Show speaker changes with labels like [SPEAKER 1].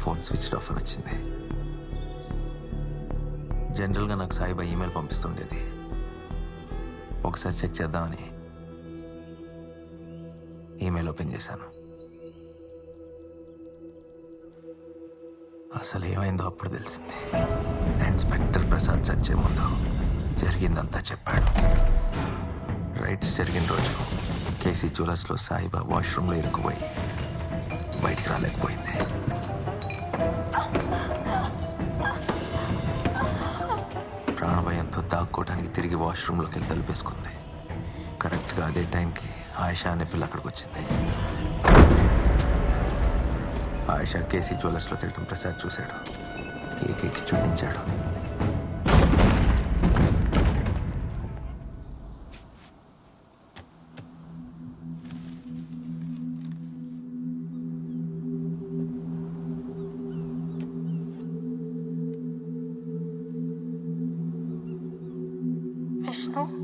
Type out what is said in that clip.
[SPEAKER 1] Phone switch off అని వచ్చింది. జనరల్గా నాకు సాయిబా ఈమెయిల్ పంపిస్తుండేది. ఒకసారి చెక్ చేద్దామని ఈమెయిల్ ఓపెన్ చేశాను. అసలు ఏమైందో అప్పుడు తెలిసింది. ఇన్స్పెక్టర్ ప్రసాద్ చచ్చే ముందు జరిగిందంతా చెప్పాడు. రైట్స్ జరిగిన రోజు కేసీ జ్యువెలర్స్లో సాయిబా వాష్రూమ్లో ఇరుక్కుపోయి బయటికి రాలేకపోయింది. ప్రాణభయంతో దాక్కోవడానికి తిరిగి వాష్రూమ్లోకి వెళ్ళి తలుపేసుకుంది. కరెక్ట్గా అదే టైంకి ఆయిషా అనే పిల్ల అక్కడికి వచ్చింది. ఆయిషా కేసీ జ్యువెలర్స్లోకి వెళ్ళడం ప్రసాద్ చూశాడు. కేక్ ఎక్కి చూపించాడు.
[SPEAKER 2] విష్ణు